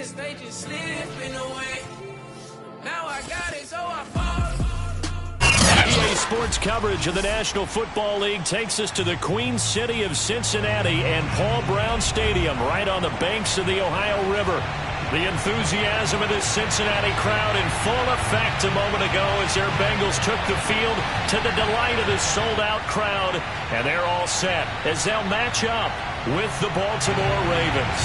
missed, they just slipping away. Now I got it, so I fall. EA Sports coverage of the National Football League takes us to the Queen City of Cincinnati and Paul Brown Stadium right on the banks of the Ohio River. The enthusiasm of this Cincinnati crowd in full effect a moment ago as their Bengals took the field to the delight of this sold-out crowd. And they're all set as they'll match up with the Baltimore Ravens.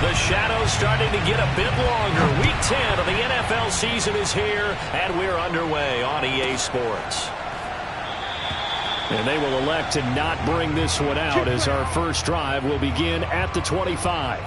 The shadow's starting to get a bit longer. Week 10 of the NFL season is here, and we're underway on EA Sports. And they will elect to not bring this one out as our first drive will begin at the 25.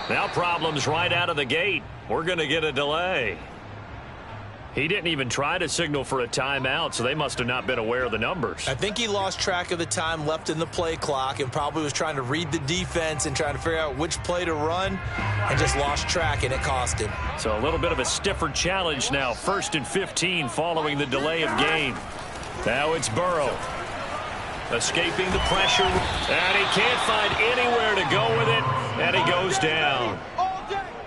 Now problems right out of the gate. We're going to get a delay. He didn't even try to signal for a timeout, so they must have not been aware of the numbers. I think he lost track of the time left in the play clock and probably was trying to read the defense and trying to figure out which play to run and just lost track, and it cost him. So a little bit of a stiffer challenge now. 1st and 15 following the delay of game. Now it's Burrow. Escaping the pressure, and he can't find anywhere to go with it, and he goes down.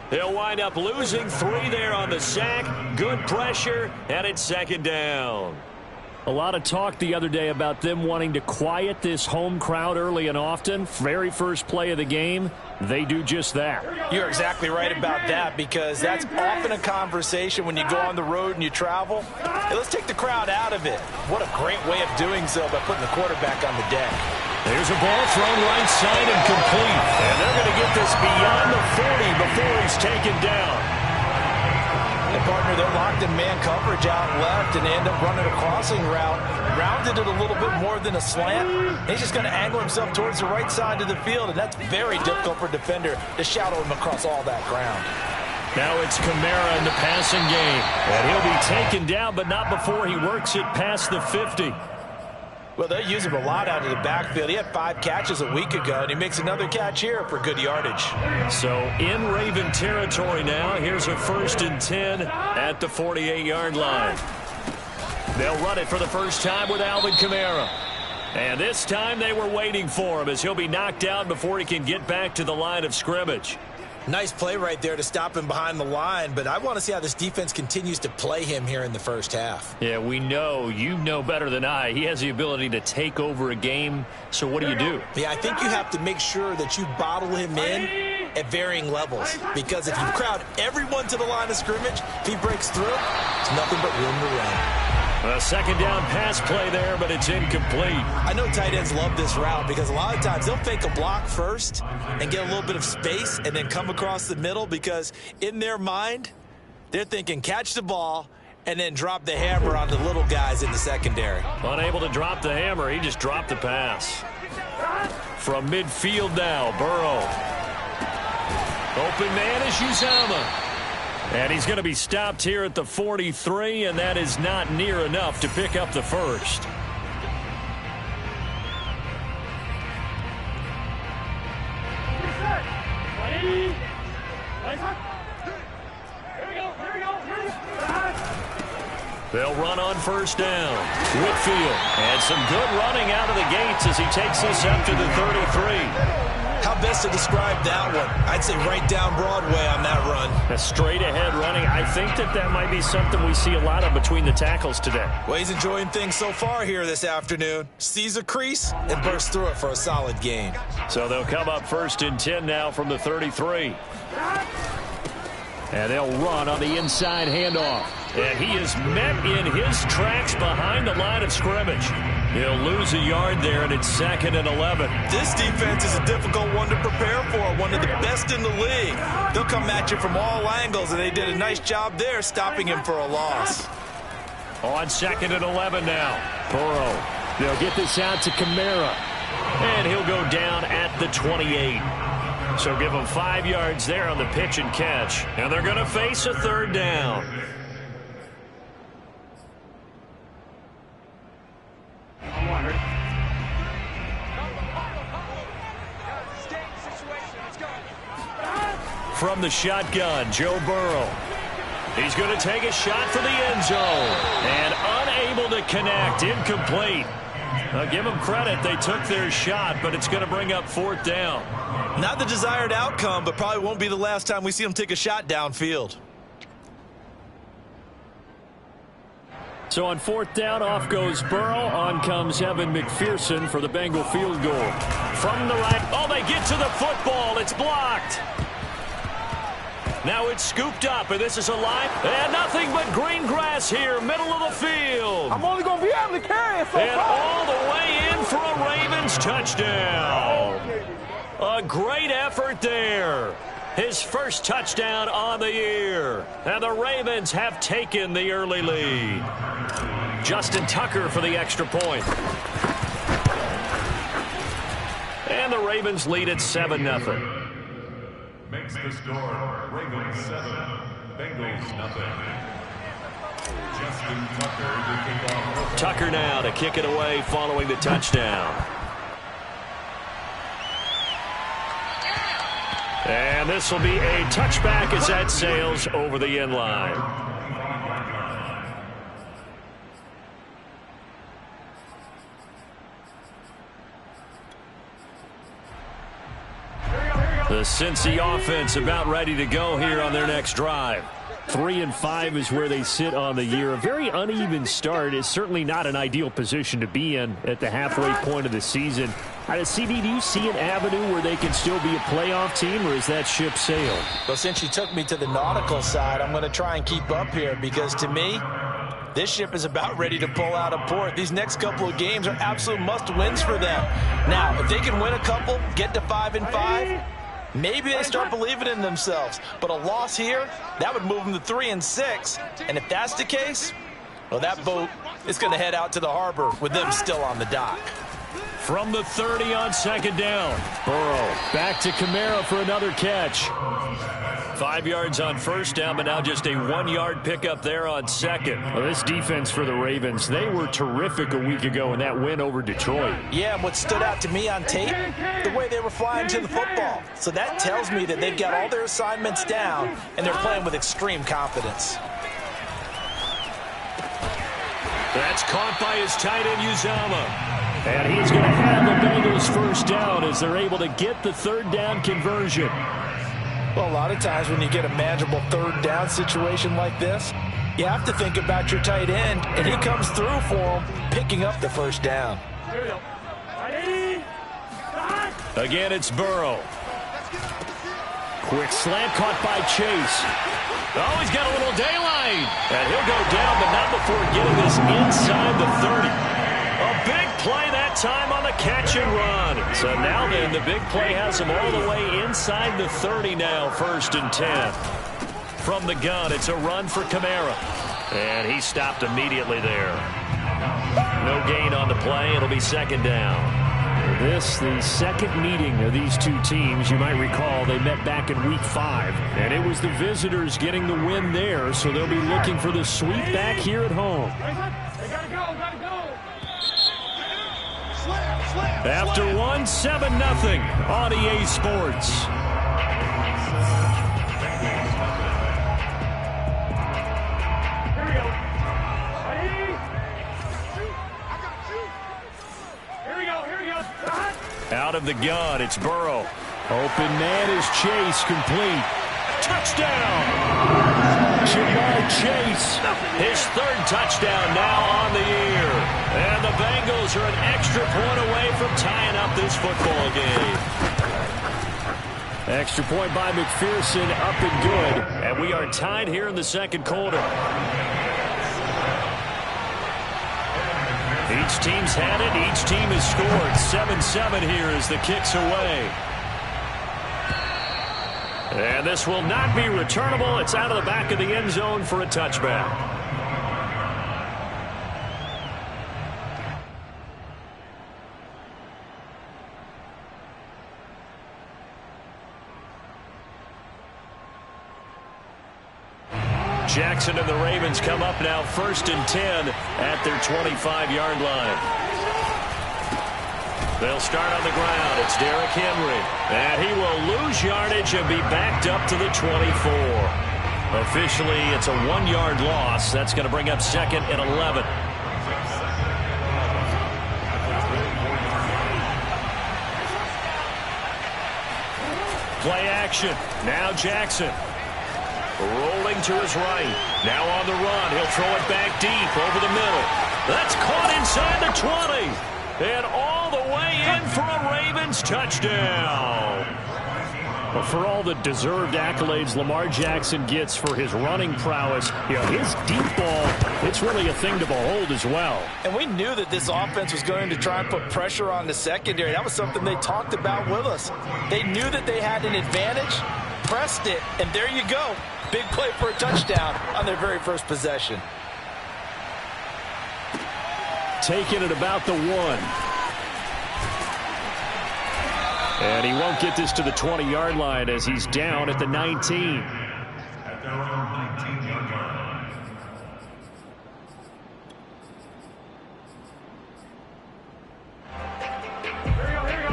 He'll wind up losing 3 there on the sack. Good pressure, and it's 2nd down. A lot of talk the other day about them wanting to quiet this home crowd early and often. Very first play of the game, they do just that. You're exactly right about that, because that's often a conversation when you go on the road and you travel. Hey, let's take the crowd out of it. What a great way of doing so by putting the quarterback on the deck. There's a ball thrown right side and complete. And they're going to get this beyond the 40 before he's taken down. And, partner, they're locked in man coverage out left, and they end up running a crossing route. Rounded it a little bit more than a slant. He's just going to angle himself towards the right side of the field, and that's very difficult for a defender to shadow him across all that ground. Now it's Kamara in the passing game. And he'll be taken down, but not before he works it past the 50. Well, they use him a lot out of the backfield. He had 5 catches a week ago, and he makes another catch here for good yardage. So in Raven territory now. Here's a 1st and 10 at the 48-yard line. They'll run it for the first time with Alvin Kamara. And this time they were waiting for him as he'll be knocked out before he can get back to the line of scrimmage. Nice play right there to stop him behind the line, but I want to see how this defense continues to play him here in the first half. Yeah, we know. You know better than I. He has the ability to take over a game, so what do? Yeah, I think you have to make sure that you bottle him in at varying levels, because if you crowd everyone to the line of scrimmage, if he breaks through, it's nothing but room to run. A 2nd down pass play there, but it's incomplete. I know tight ends love this route because a lot of times they'll fake a block first and get a little bit of space and then come across the middle, because in their mind, they're thinking catch the ball and then drop the hammer on the little guys in the secondary. Unable to drop the hammer, he just dropped the pass. From midfield now, Burrow. Open man is Uzomah. And he's going to be stopped here at the 43, and that is not near enough to pick up the first. They'll run on 1st down. Whitfield, and some good running out of the gates as he takes this up to the 33. How best to describe that one? I'd say right down Broadway on that run. A straight-ahead running. I think that might be something we see a lot of between the tackles today. Well, he's enjoying things so far here this afternoon. Sees a crease and bursts through it for a solid gain. So they'll come up 1st and 10 now from the 33. And they'll run on the inside handoff. And he is met in his tracks behind the line of scrimmage. He'll lose a yard there, and it's 2nd and 11. This defense is a difficult one to prepare for, one of the best in the league. They'll come at you from all angles, and they did a nice job there stopping him for a loss. On 2nd and 11 now. Burrow. They'll get this out to Kamara. And he'll go down at the 28. So give them 5 yards there on the pitch and catch. And they're going to face a 3rd down. From the shotgun, Joe Burrow. He's going to take a shot for the end zone. And unable to connect. Incomplete. I'll give them credit. They took their shot, but it's going to bring up 4th down. Not the desired outcome, but probably won't be the last time we see him take a shot downfield. So on 4th down, off goes Burrow. On comes Evan McPherson for the Bengal field goal. From the right. Oh, they get to the football. It's blocked. Now it's scooped up, and this is a line. And nothing but green grass here, middle of the field. I'm only going to be able to carry it so and far. all the way in for a Ravens touchdown. A great effort there. His first touchdown on the year. And the Ravens have taken the early lead. Justin Tucker for the extra point. And the Ravens lead at 7-0. Makes the score Ravens 7, Bengals nothing. Justin Tucker to kick off. Tucker now to kick it away following the touchdown. And this will be a touchback as that sails over the end line. The Cincy offense about ready to go here on their next drive. 3-5 is where they sit on the year. A very uneven start is certainly not an ideal position to be in at the halfway point of the season. CD, do you see an avenue where they can still be a playoff team, or is that ship sailed? Well, since you took me to the nautical side, I'm going to try and keep up here because to me, this ship is about ready to pull out of port. These next couple of games are absolute must-wins for them. Now, if they can win a couple, get to 5-5, maybe they start believing in themselves. But a loss here, that would move them to 3-6. And if that's the case, well, that boat is going to head out to the harbor with them still on the dock. From the 30 on 2nd down. Burrow back to Kamara for another catch. 5 yards on 1st down, but now just a 1-yard pickup there on 2nd. Well, this defense for the Ravens, they were terrific a week ago in that win over Detroit. Yeah, and what stood out to me on tape, the way they were flying to the football. So that tells me that they've got all their assignments down, and they're playing with extreme confidence. That's caught by his tight end, Uzomah. And he's going to have the Bengals 1st down as they're able to get the 3rd down conversion. Well, a lot of times when you get a manageable 3rd down situation like this, you have to think about your tight end, and he comes through for him, picking up the 1st down. Again, it's Burrow. Quick slant caught by Chase. Oh, he's got a little daylight. And he'll go down, but not before getting this inside the 30. A big play that time on the catch and run. So now then, the big play has him all the way inside the 30 now, 1st and 10. From the gun, it's a run for Kamara. And he stopped immediately there. No gain on the play. It'll be 2nd down. This, the second meeting of these two teams. You might recall they met back in Week 5. And it was the visitors getting the win there, so they'll be looking for the sweep back here at home. After one, 7-0 on EA Sports. Out of the gun, it's Burrow. Open man is Chase, complete. Touchdown! Jamar Chase, his 3rd touchdown now on the year. And the Bengals are an extra point away from tying up this football game. Extra point by McPherson, up and good. And we are tied here in the second quarter. Each team's had it. Each team has scored. 7-7 here as the kick's away. And this will not be returnable. It's out of the back of the end zone for a touchback. Jackson and the Ravens come up now 1st and 10 at their 25-yard line. They'll start on the ground. It's Derrick Henry. And he will lose yardage and be backed up to the 24. Officially, it's a 1-yard loss. That's going to bring up 2nd and 11. Play action. Now Jackson. Rolling to his right. Now on the run. He'll throw it back deep over the middle. That's caught inside the 20. And all the way in for a Ravens touchdown. Well, for all the deserved accolades Lamar Jackson gets for his running prowess, his deep ball, it's really a thing to behold as well. And we knew that this offense was going to try and put pressure on the secondary. That was something they talked about with us. They knew that they had an advantage, pressed it, and there you go. Big play for a touchdown on their very first possession. Taking it about the 1. And he won't get this to the 20-yard line as he's down at the 19. At their own 19-yard line.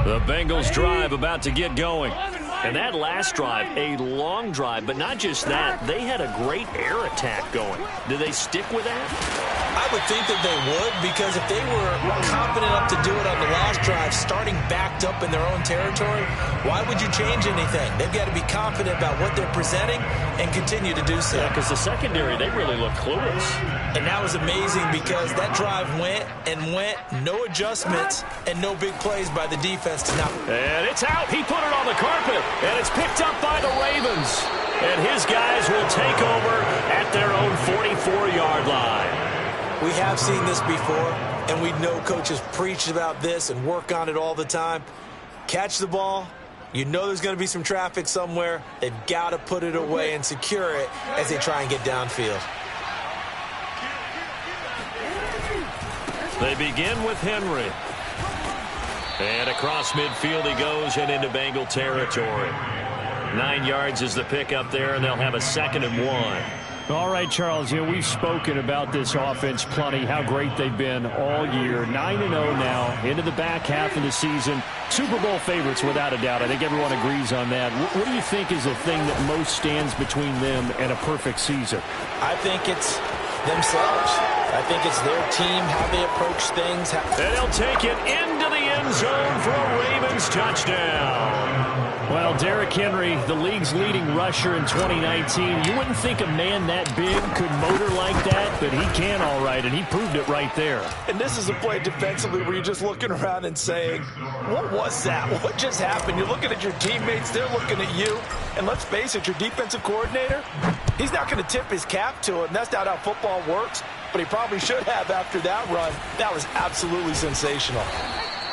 The Bengals drive about to get going. And that last drive, a long drive, but not just that. They had a great air attack going. Do they stick with that? I would think that they would, because if they were confident enough to do it on the last drive, starting backed up in their own territory, why would you change anything? They've got to be confident about what they're presenting and continue to do so. Yeah, because the secondary, they really look clueless. And that was amazing because that drive went and went, no adjustments, and no big plays by the defense to not. And it's out. He put it on the carpet, and it's picked up by the Ravens. And his guys will take over at their own 44-yard line. We have seen this before, and we know coaches preach about this and work on it all the time. Catch the ball. You know there's going to be some traffic somewhere. They've got to put it away and secure it as they try and get downfield. They begin with Henry. And across midfield he goes and into Bengal territory. 9 yards is the pickup there, and they'll have a 2nd and 1. All right, Charles, we've spoken about this offense plenty, how great they've been all year. 9-0 now, into the back half of the season. Super Bowl favorites, without a doubt. I think everyone agrees on that. What do you think is the thing that most stands between them and a perfect season? I think it's themselves. I think it's their team, how they approach things. And they'll take it into the end zone for a Ravens touchdown. Well, Derrick Henry, the league's leading rusher in 2019. You wouldn't think a man that big could motor like that, but he can all right, and he proved it right there. And this is a play defensively where you're just looking around and saying, what was that? What just happened? You're looking at your teammates, they're looking at you. And let's face it, your defensive coordinator, he's not going to tip his cap to him. That's not how football works, but he probably should have after that run. That was absolutely sensational.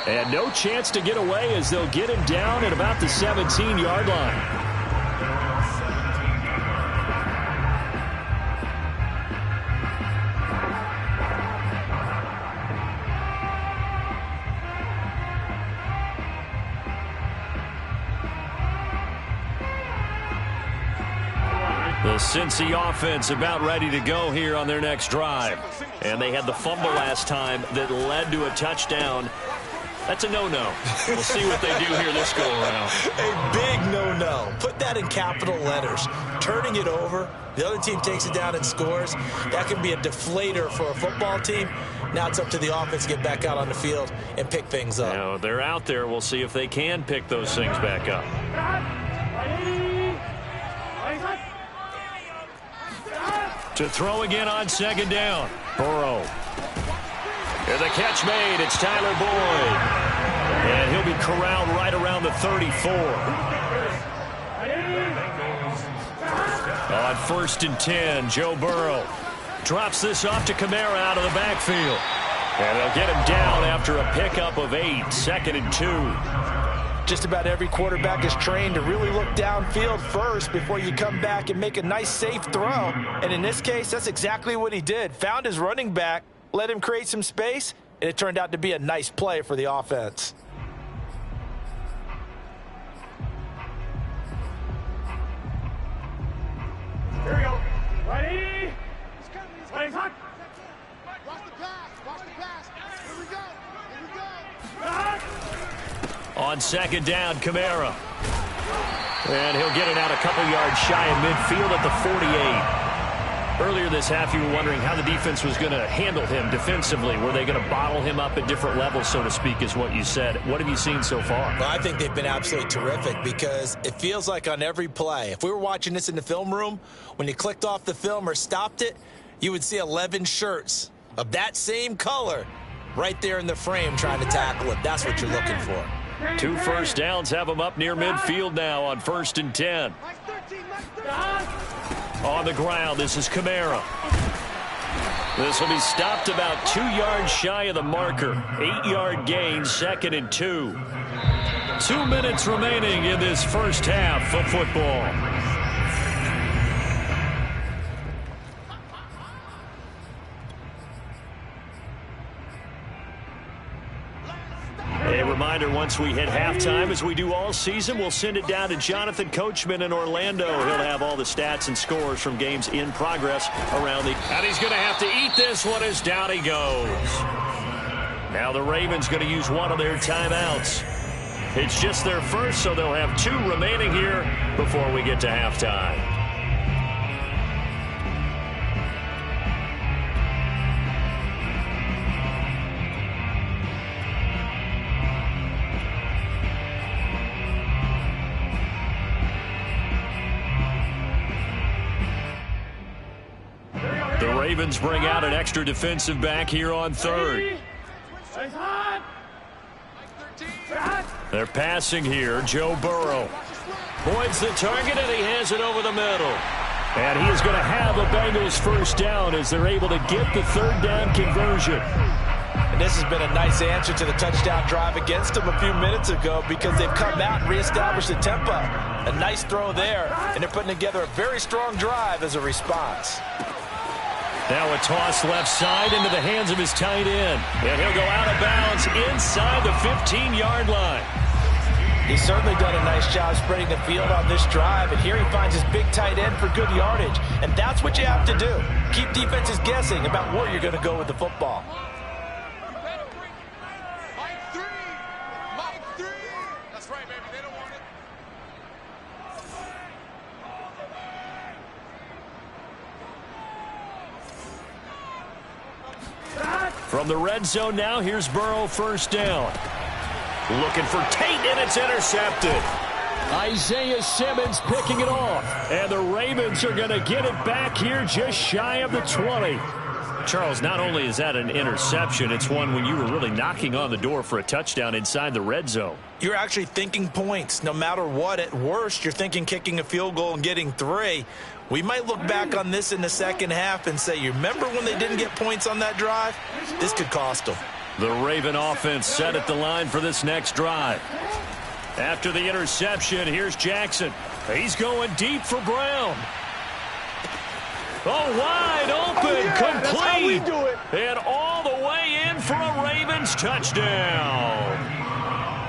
And no chance to get away as they'll get him down at about the 17-yard line. The Cincy offense about ready to go here on their next drive. And they had the fumble last time that led to a touchdown. That's a no-no. We'll see what they do here this go-around. A big no-no. Put that in capital letters. Turning it over, the other team takes it down and scores. That can be a deflator for a football team. Now it's up to the offense to get back out on the field and pick things up. Now, they're out there. We'll see if they can pick those things back up. To throw again on 2nd down. Burrow. And the catch made. It's Tyler Boyd. And he'll be corralled right around the 34. On 1st and 10, Joe Burrow drops this off to Kamara out of the backfield. And they'll get him down after a pickup of 8, 2nd and 2. Just about every quarterback is trained to really look downfield first before you come back and make a nice, safe throw. And in this case, that's exactly what he did. Found his running back, let him create some space, and it turned out to be a nice play for the offense. Here we go. Ready? Ready, hot. Watch the pass. Watch the pass. Here we go. Here we go. On 2nd down, Kamara. And he'll get it out a couple yards shy of midfield at the 48. Earlier this half, you were wondering how the defense was going to handle him defensively. Were they going to bottle him up at different levels, so to speak, is what you said. What have you seen so far? Well, I think they've been absolutely terrific because it feels like on every play, if we were watching this in the film room, when you clicked off the film or stopped it, you would see 11 shirts of that same color right there in the frame trying to tackle it. That's what you're looking for. 2 first downs have him up near midfield now on 1st and 10. On the ground, this is Kamara. This will be stopped about 2 yards shy of the marker. 8-yard gain, 2nd and 2. 2 minutes remaining in this first half of football. A reminder, once we hit halftime, as we do all season, we'll send it down to Jonathan Coachman in Orlando. He'll have all the stats and scores from games in progress around the... And he's going to have to eat this one as down he goes. Now the Ravens going to use one of their timeouts. It's just their first, so they'll have 2 remaining here before we get to halftime. Ravens bring out an extra defensive back here on 3rd. They're passing here. Joe Burrow points the target, and he has it over the middle. And he is going to have a Bengals first down as they're able to get the 3rd down conversion. And this has been a nice answer to the touchdown drive against them a few minutes ago because they've come out and reestablished the tempo. A nice throw there, and they're putting together a very strong drive as a response. Now a toss left side into the hands of his tight end. And he'll go out of bounds inside the 15-yard line. He's certainly done a nice job spreading the field on this drive. And here he finds his big tight end for good yardage. And that's what you have to do. Keep defenses guessing about where you're going to go with the football. That's right, baby. They don't want it. From the red zone now, here's Burrow, first down. Looking for Tate, and it's intercepted. Isaiah Simmons picking it off. And the Ravens are going to get it back here just shy of the 20. Charles, not only is that an interception, it's one when you were really knocking on the door for a touchdown inside the red zone. You're actually thinking points. No matter what, at worst, you're thinking kicking a field goal and getting 3. We might look back on this in the second half and say, you remember when they didn't get points on that drive? This could cost them. The Raven offense set at the line for this next drive. After the interception, here's Jackson. He's going deep for Brown. Oh, wide open, complete. That's how we do it. And all the way in for a Ravens touchdown.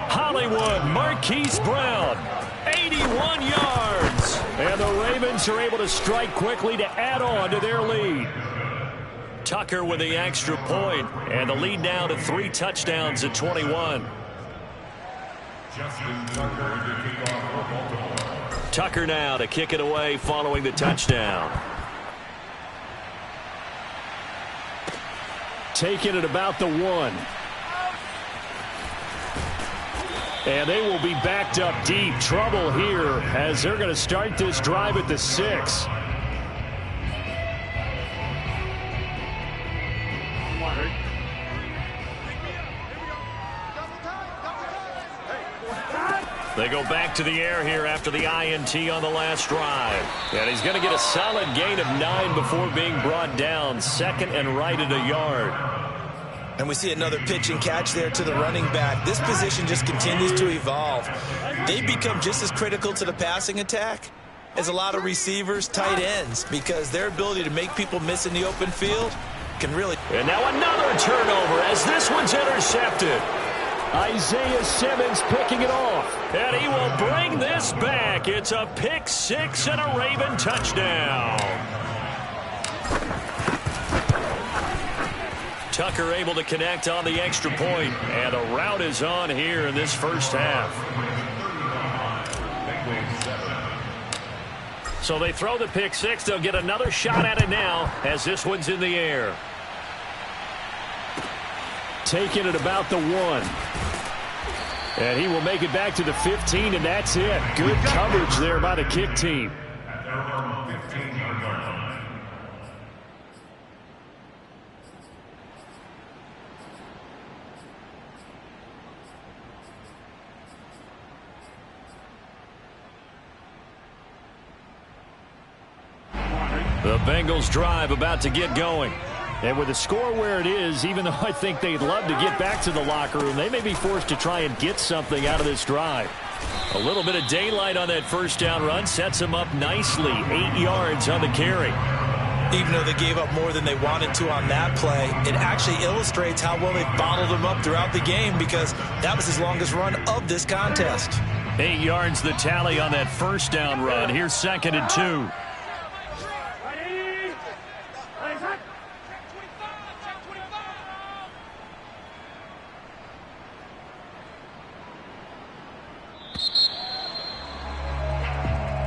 Hollywood Marquise Brown, 81 yards. And the Ravens are able to strike quickly to add on to their lead. Tucker with the extra point, and the lead now to 3 touchdowns at 21. Tucker now to kick it away following the touchdown. Taking it about the 1. And they will be backed up deep. Trouble here as they're going to start this drive at the 6. They go back to the air here after the INT on the last drive. And he's going to get a solid gain of 9 before being brought down. Second and right at a yard. And we see another pitch and catch there to the running back. This position just continues to evolve. They become just as critical to the passing attack as a lot of receivers, tight ends, because their ability to make people miss in the open field can really... And now another turnover as this one's intercepted. Isaiah Simmons picking it off. And he will bring this back. It's a pick six and a Raven touchdown. Tucker able to connect on the extra point, and a rout is on here in this first half. So they throw the pick six. They'll get another shot at it now as this one's in the air. Taking it about the 1. And he will make it back to the 15, and that's it. Good coverage there by the kick team. The Bengals drive about to get going. And with the score where it is, even though I think they'd love to get back to the locker room, they may be forced to try and get something out of this drive. A little bit of daylight on that first down run sets them up nicely. 8 yards on the carry. Even though they gave up more than they wanted to on that play, it actually illustrates how well they bottled them up throughout the game, because that was his longest run of this contest. 8 yards the tally on that first down run. Here's 2nd and 2.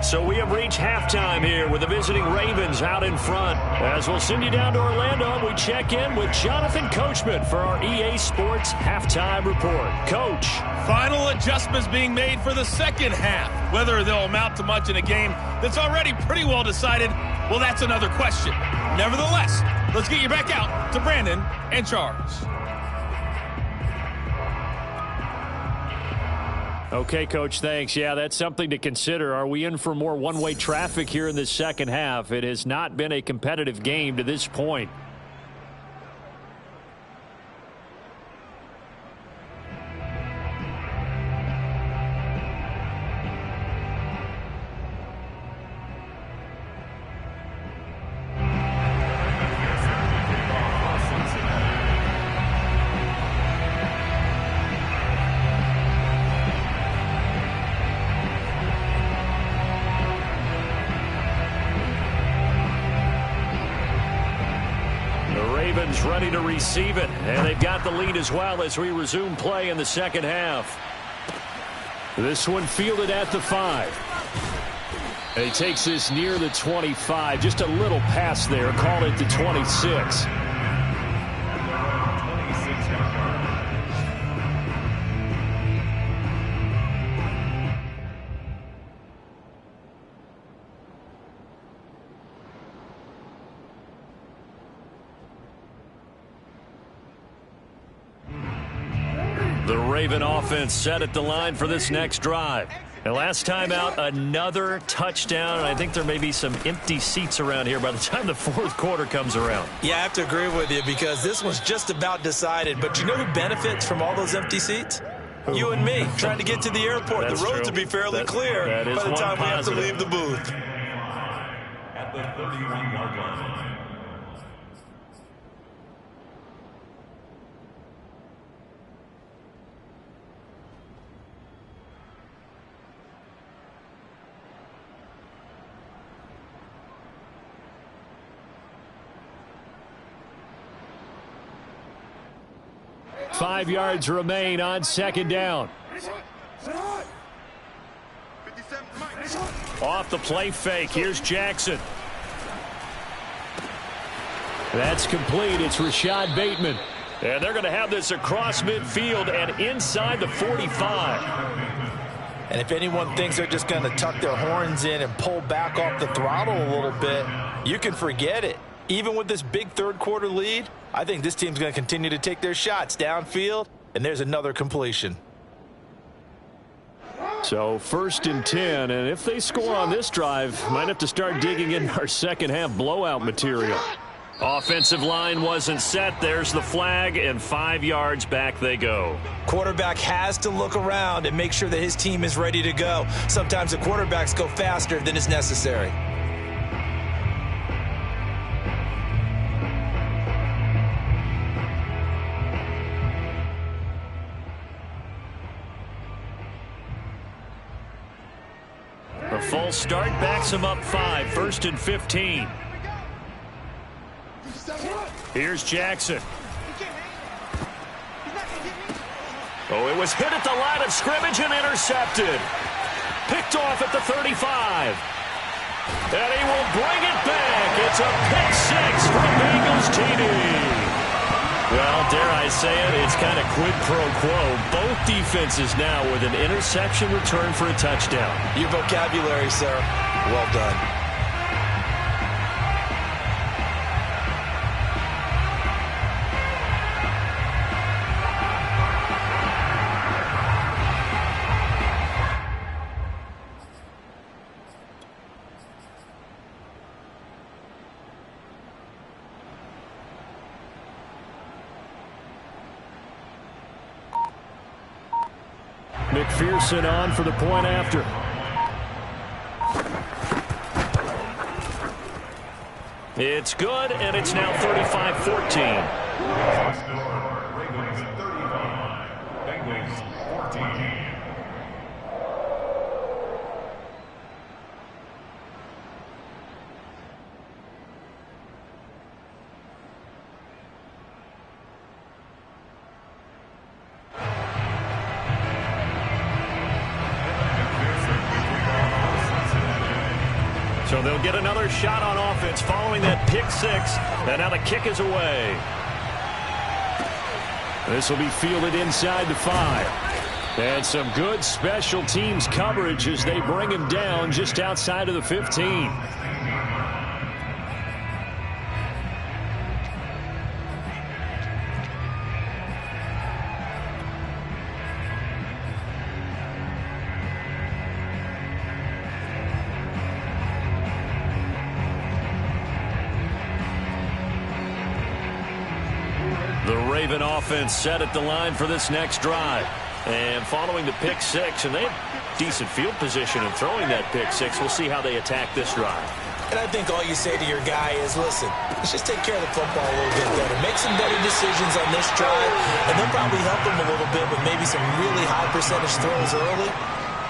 So we have reached halftime here with the visiting Ravens out in front. As we'll send you down to Orlando, we check in with Jonathan Coachman for our EA Sports Halftime Report. Coach. Final adjustments being made for the second half. Whether they'll amount to much in a game that's already pretty well decided, well, that's another question. Nevertheless, let's get you back out to Brandon and Charles. Okay, Coach, thanks. Yeah, that's something to consider. Are we in for more one-way traffic here in this second half? It has not been a competitive game to this point. Ready to receive it, and they've got the lead as well as we resume play in the second half. This one fielded at the 5. And he takes this near the 25. Just a little pass there. Call it the 26. The Raven offense set at the line for this next drive. And last time out, another touchdown, and I think there may be some empty seats around here by the time the fourth quarter comes around. Yeah, I have to agree with you, because this one's just about decided. But you know who benefits from all those empty seats? You and me, trying to get to the airport. The roads will be fairly clear by the time we have to leave the booth. At the 31-yard line. Five yards remain on second down. Off the play fake. Here's Jackson. That's complete. It's Rashad Bateman. And they're going to have this across midfield and inside the 45. And if anyone thinks they're just going to tuck their horns in and pull back off the throttle a little bit, you can forget it. Even with this big third quarter lead, I think this team's going to continue to take their shots downfield, and there's another completion. So 1st and 10, and if they score on this drive, might have to start digging in our second half blowout material. Offensive line wasn't set. There's the flag, and 5 yards back they go. Quarterback has to look around and make sure that his team is ready to go. Sometimes the quarterbacks go faster than is necessary. A false start backs him up 5, 1st and 15. Here's Jackson. Oh, it was hit at the line of scrimmage and intercepted. Picked off at the 35. And he will bring it back. It's a pick 6 for Bengals TD. Well, dare I say it, it's kind of quid pro quo. Both defenses now with an interception return for a touchdown. Your vocabulary, sir. Well done. McPherson on for the point after. It's good, and it's now 35-14. Ravens 35, Bengals 14. So they'll get another shot on offense following that pick 6. And now the kick is away. This will be fielded inside the 5. And some good special teams coverage as they bring him down just outside of the 15. The Raven offense set at the line for this next drive. And following the pick 6, and they have decent field position in throwing that pick 6. We'll see how they attack this drive. And I think all you say to your guy is, listen, let's just take care of the football a little bit better. Make some better decisions on this drive, and they'll probably help him a little bit with maybe some really high percentage throws early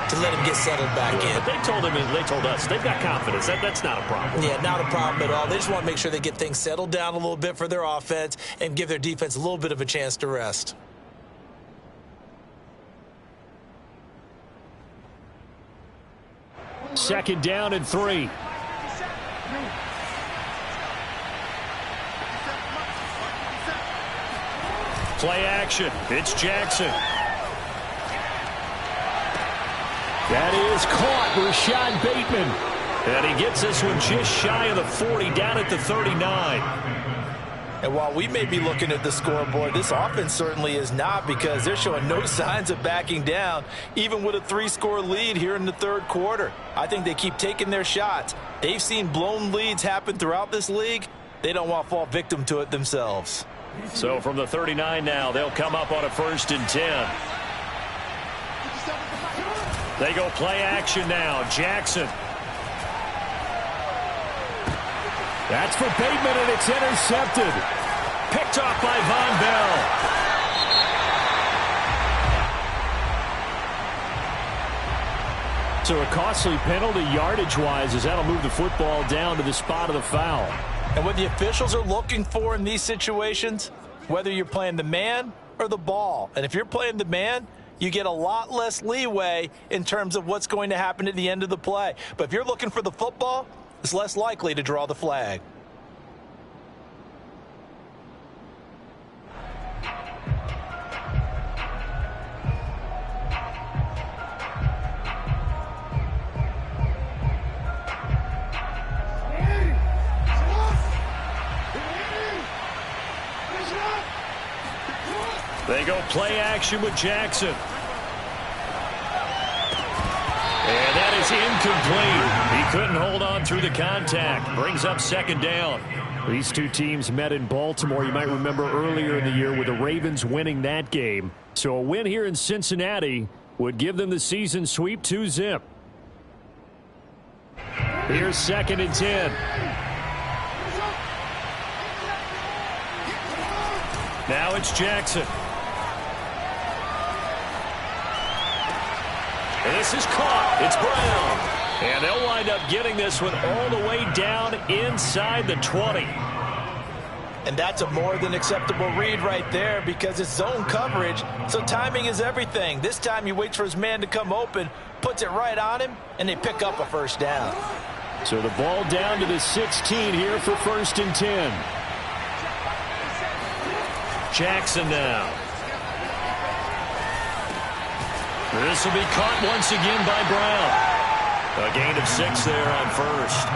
to let him get settled back in. But they told him, and they told us, they've got confidence. That's not a problem. Yeah, not a problem at all. They just want to make sure they get things settled down a little bit for their offense and give their defense a little bit of a chance to rest. Second down and 3. Play action. It's Jackson. That is caught. Rashad Bateman. And he gets this one just shy of the 40, down at the 39. And while we may be looking at the scoreboard, this offense certainly is not, because they're showing no signs of backing down, even with a 3-score lead here in the third quarter. I think they keep taking their shots. They've seen blown leads happen throughout this league. They don't want to fall victim to it themselves. So from the 39 now, they'll come up on a 1st and 10. They go play action now. Jackson. That's for Bateman, and it's intercepted. Picked off by Von Bell. So a costly penalty yardage-wise, as that'll move the football down to the spot of the foul. And what the officials are looking for in these situations, whether you're playing the man or the ball, and if you're playing the man, you get a lot less leeway in terms of what's going to happen at the end of the play. But if you're looking for the football, it's less likely to draw the flag. They go play action with Jackson. It's incomplete. He couldn't hold on through the contact. Brings up second down. These two teams met in Baltimore, you might remember, earlier in the year with the Ravens winning that game. So a win here in Cincinnati would give them the season sweep 2-zip. Here's 2nd and 10. Now it's Jackson. This is caught. It's Brown. And they'll wind up getting this one all the way down inside the 20. And that's a more than acceptable read right there because it's zone coverage, so timing is everything. This time he waits for his man to come open, puts it right on him, and they pick up a first down. So the ball down to the 16 here for 1st and 10. Jackson now. This will be caught once again by Brown. A gain of 6 there on 1st.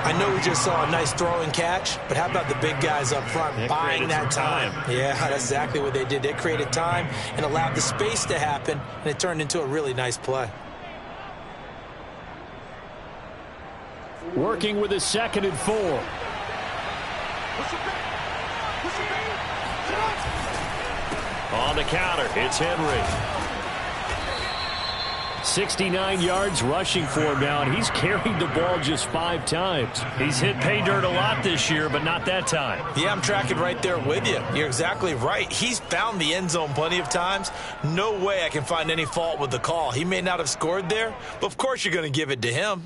I know we just saw a nice throw and catch, but how about the big guys up front buying that time? Yeah, that's exactly what they did. They created time and allowed the space to happen, and it turned into a really nice play. Working with a 2nd and 4. On the counter, it's Henry. 69 yards rushing for him now, and he's carried the ball just 5 times. He's hit pay dirt a lot this year, but not that time. Yeah, I'm tracking right there with you. You're exactly right. He's found the end zone plenty of times. No way I can find any fault with the call. He may not have scored there, but of course you're going to give it to him.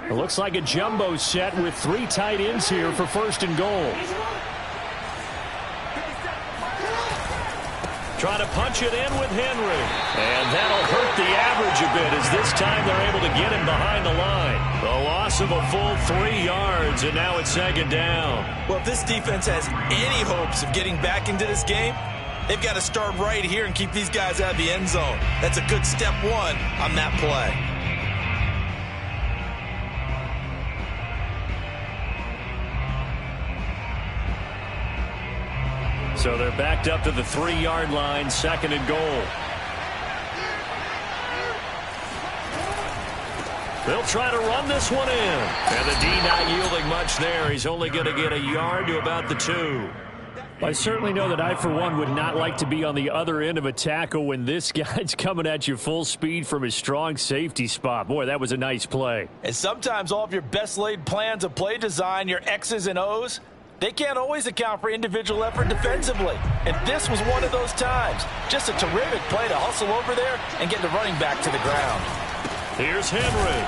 It looks like a jumbo set with 3 tight ends here for 1st and goal. Trying to punch it in with Henry. And that'll hurt the average a bit as this time they're able to get him behind the line. The loss of a full 3 yards, and now it's 2nd down. Well, if this defense has any hopes of getting back into this game, they've got to start right here and keep these guys out of the end zone. That's a good step 1 on that play. So they're backed up to the 3-yard line, 2nd and goal. They'll try to run this one in. And the D not yielding much there. He's only going to get a yard to about the 2. I certainly know that I, for one, would not like to be on the other end of a tackle when this guy's coming at you full speed from his strong safety spot. Boy, that was a nice play. And sometimes all of your best laid plans of play design, your X's and O's, they can't always account for individual effort defensively. And this was one of those times. Just a terrific play to hustle over there and get the running back to the ground. Here's Henry.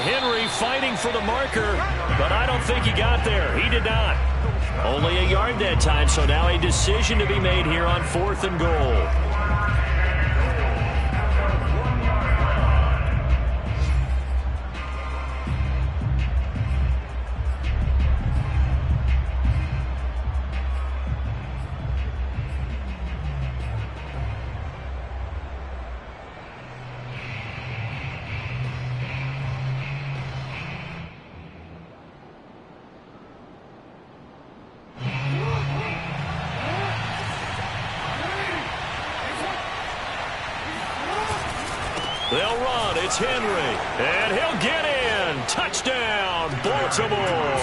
Henry fighting for the marker, but I don't think he got there. He did not. Only a yard that time, so now a decision to be made here on 4th and goal. They'll run. It's Henry. And he'll get in. Touchdown, Baltimore.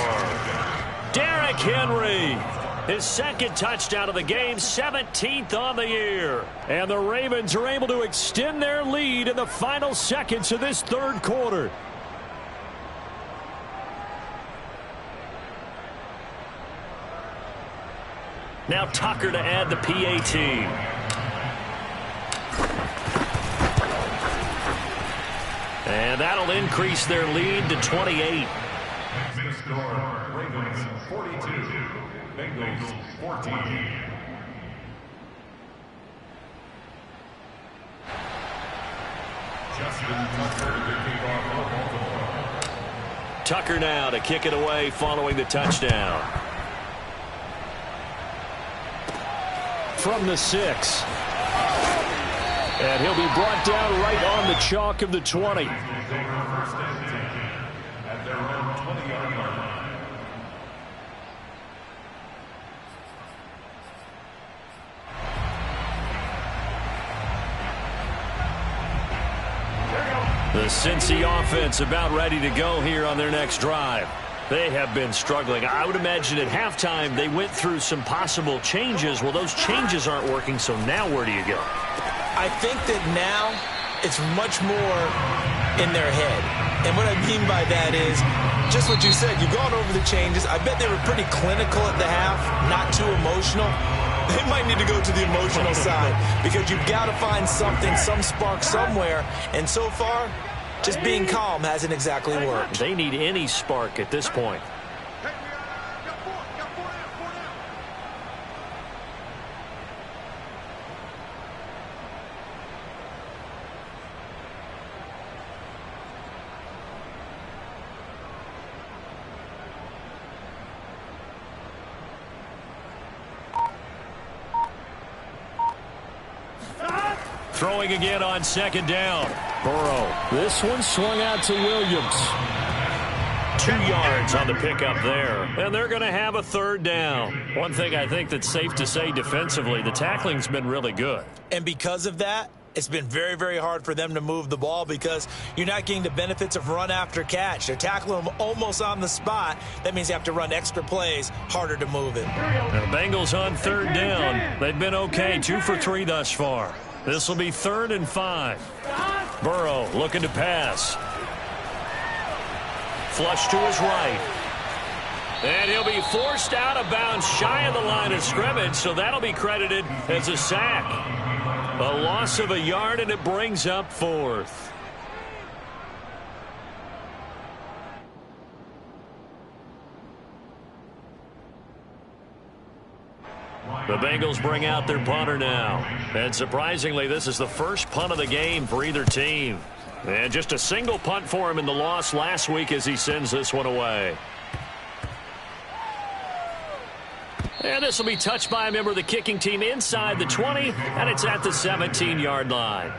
Derrick Henry. His 2nd touchdown of the game, 17th on the year. And the Ravens are able to extend their lead in the final seconds of this 3rd quarter. Now Tucker to add the PAT. And that'll increase their lead to 28. Score, Ravens 42, Bengals 14. Justin Tucker to kick off for Baltimore. Tucker now to kick it away following the touchdown. From the 6. And he'll be brought down right on the chalk of the 20. At their own 20-yard line. The Cincy offense about ready to go here on their next drive. They have been struggling. I would imagine at halftime they went through some possible changes. Well, those changes aren't working, so now where do you go? I think that now it's much more in their head. And what I mean by that is just what you said. You've gone over the changes. I bet they were pretty clinical at the half, not too emotional. They might need to go to the emotional side because you've got to find something, some spark somewhere. And so far, just being calm hasn't exactly worked. They need any spark at this point. Throwing again on second down. Burrow. This one swung out to Williams. 2 yards on the pickup there. And they're going to have a third down. One thing I think that's safe to say defensively, the tackling's been really good. And because of that, it's been very, very hard for them to move the ball because you're not getting the benefits of run after catch. They're tackling them almost on the spot. That means you have to run extra plays, harder to move it. Now the Bengals on third down. They've been okay, 2 for 3 thus far. This will be 3rd and 5. Burrow looking to pass. Flush to his right. And he'll be forced out of bounds shy of the line of scrimmage, so that'll be credited as a sack. A loss of a yard, and it brings up 4th. The Bengals bring out their punter now. And surprisingly, this is the first punt of the game for either team. And just a single punt for him in the loss last week as he sends this one away. And this will be touched by a member of the kicking team inside the 20, and it's at the 17-yard line.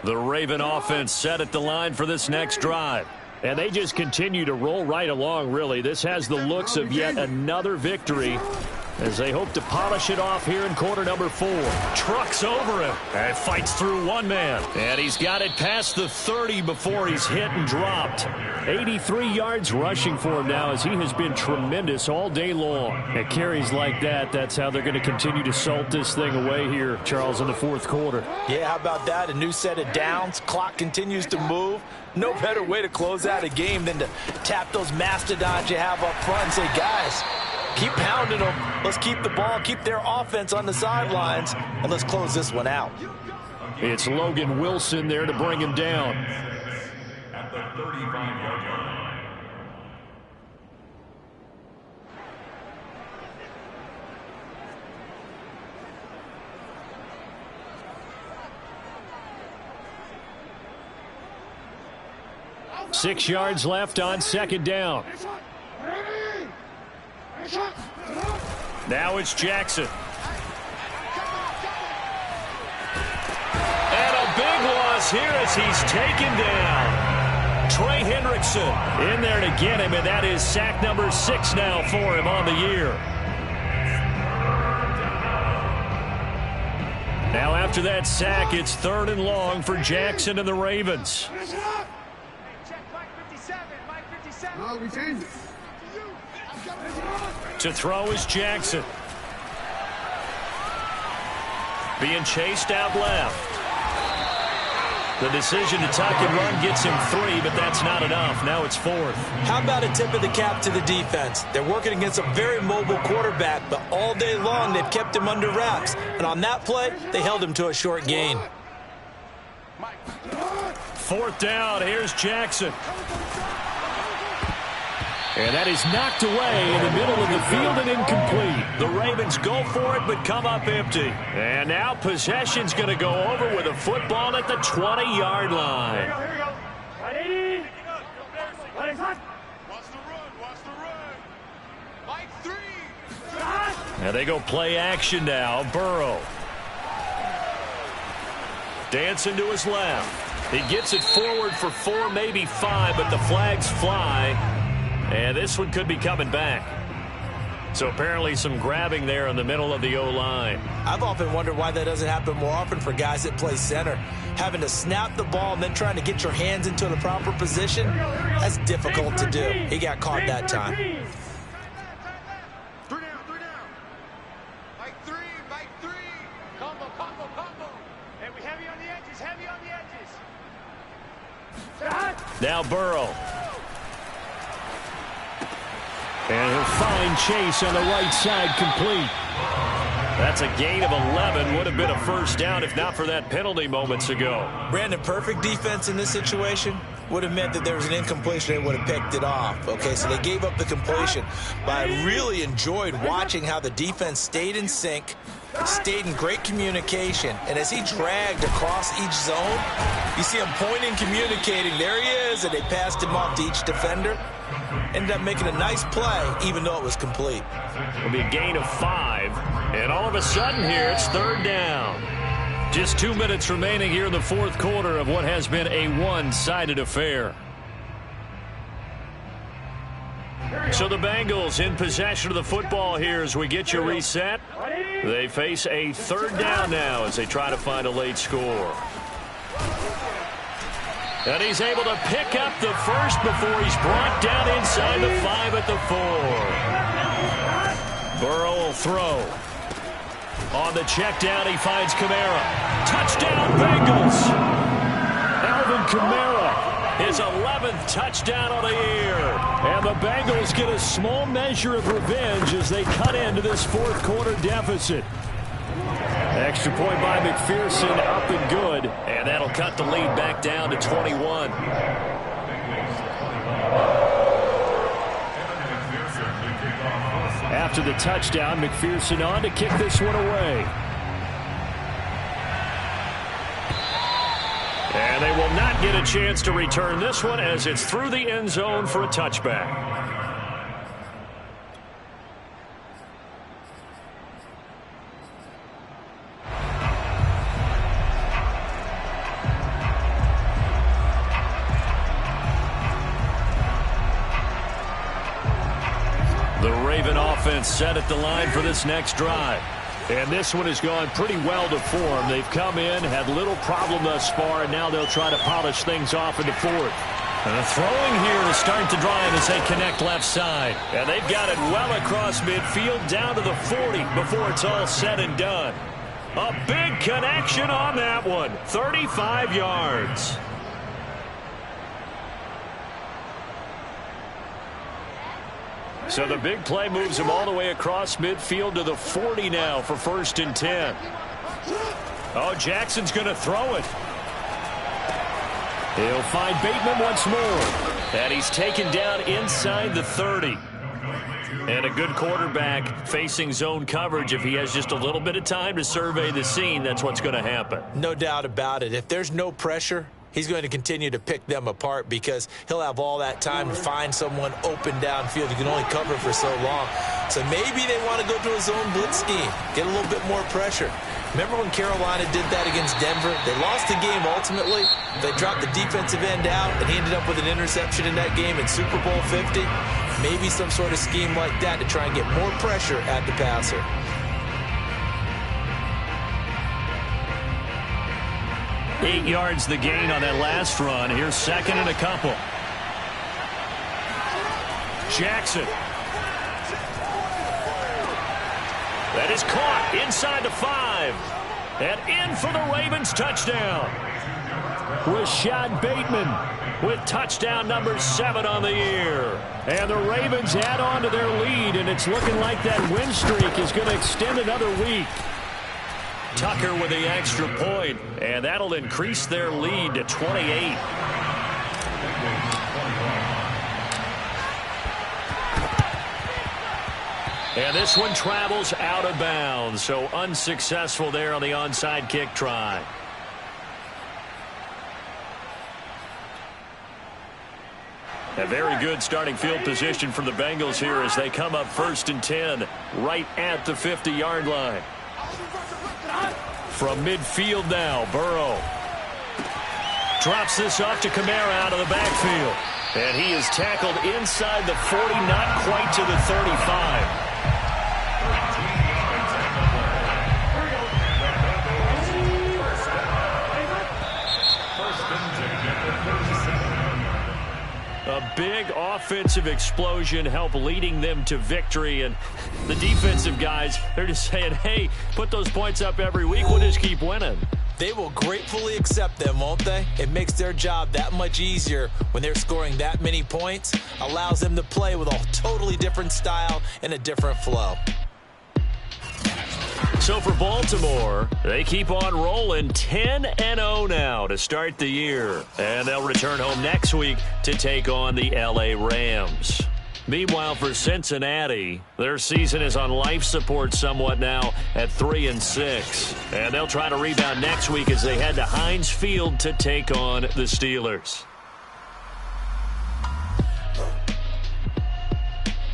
The Raven offense set at the line for this next drive. And they just continue to roll right along, really. This has the looks of yet another victory as they hope to polish it off here in quarter number 4. Trucks over him and fights through one man. And he's got it past the 30 before he's hit and dropped. 83 yards rushing for him now as he has been tremendous all day long. At carries like that, that's how they're going to continue to salt this thing away here, Charles, in the 4th quarter. Yeah, how about that? A new set of downs. Clock continues to move. No better way to close out a game than to tap those mastodons you have up front and say, guys, keep pounding them. Let's keep the ball, keep their offense on the sidelines, and let's close this one out. It's Logan Wilson there to bring him down. At the 35-yard line. Six yards left on second down. Now it's Jackson. And a big loss here as he's taken down. Trey Hendrickson in there to get him, and that is sack number 6 now for him on the year. Now after that sack, it's 3rd and long for Jackson and the Ravens. To throw is Jackson. Being chased out left. The decision to tuck and run gets him 3, but that's not enough. Now it's 4th. How about a tip of the cap to the defense? They're working against a very mobile quarterback, but all day long they've kept him under wraps. And on that play, they held him to a short gain. 4th down. Here's Jackson. And that is knocked away in the middle of the field and incomplete. The Ravens go for it, but come up empty. And now possession's going to go over with a football at the 20-yard line. Here we go. 180. Watch the run. Mike 3. Now they go play action now. Burrow. Dancing to his left. He gets it forward for 4, maybe 5, but the flags fly. And this one could be coming back. So apparently some grabbing there in the middle of the O-line. I've often wondered why that doesn't happen more often for guys that play center. Having to snap the ball and then trying to get your hands into the proper position, that's difficult to do. He got caught that time. 3 down. Mike 3. Combo. Hey, we heavy on the edges, Now Burrow. And he'll find Chase on the right side, complete. That's a gain of 11. Would have been a first down if not for that penalty moments ago. Brandon, perfect defense in this situation would have meant that there was an incompletion. They would have picked it off. Okay, so they gave up the completion. But I really enjoyed watching how the defense stayed in sync, stayed in great communication. And as he dragged across each zone, you see him pointing, communicating. There he is, and they passed him off to each defender. Ended up making a nice play, even though it was complete. It'll be a gain of 5. And all of a sudden here, it's 3rd down. Just 2 minutes remaining here in the 4th quarter of what has been a one-sided affair. So the Bengals in possession of the football here as we get you reset. They face a 3rd down now as they try to find a late score. And he's able to pick up the first before he's brought down inside the 5 at the 4. Burrow will throw. On the check down, he finds Kamara. Touchdown, Bengals! Alvin Kamara, his 11th touchdown on the year. And the Bengals get a small measure of revenge as they cut into this 4th quarter deficit. Extra point by McPherson, up and good. And that'll cut the lead back down to 21. After the touchdown, McPherson on to kick this one away. And they will not get a chance to return this one as it's through the end zone for a touchback. Offense set at the line for this next drive. And this one has gone pretty well to form. They've come in, had little problem thus far, and now they'll try to polish things off in the 4th. And the throwing here to start the drive as they connect left side. And they've got it well across midfield down to the 40 before it's all said and done. A big connection on that one. 35 yards. So the big play moves him all the way across midfield to the 40 now for 1st and 10. Oh, Jackson's going to throw it. He'll find Bateman once more. And he's taken down inside the 30. And a good quarterback facing zone coverage. If he has just a little bit of time to survey the scene, that's what's going to happen. No doubt about it. If there's no pressure, he's going to continue to pick them apart because he'll have all that time to find someone open downfield. He can only cover for so long. So maybe they want to go to a zone blitz scheme, get a little bit more pressure. Remember when Carolina did that against Denver? They lost the game ultimately. They dropped the defensive end out, and he ended up with an interception in that game in Super Bowl 50. Maybe some sort of scheme like that to try and get more pressure at the passer. 8 yards the gain on that last run. Here's 2nd and a couple. Jackson. That is caught inside the 5. And in for the Ravens touchdown. Rashad Bateman with touchdown number 7 on the year. And the Ravens add on to their lead, and it's looking like that win streak is going to extend another week. Tucker with the extra point, and that'll increase their lead to 28. And this one travels out of bounds, so unsuccessful there on the onside kick try. A very good starting field position for the Bengals here as they come up 1st and 10 right at the 50-yard line. From midfield now, Burrow. Drops this off to Kamara out of the backfield. And he is tackled inside the 40, not quite to the 35. A big offensive explosion helped leading them to victory. And the defensive guys, they're just saying, hey, put those points up every week. We'll just keep winning. They will gratefully accept them, won't they? It makes their job that much easier when they're scoring that many points. Allows them to play with a totally different style and a different flow. So for Baltimore, they keep on rolling 10-0 now to start the year. And they'll return home next week to take on the LA Rams. Meanwhile, for Cincinnati, their season is on life support somewhat now at 3-6. And they'll try to rebound next week as they head to Heinz Field to take on the Steelers.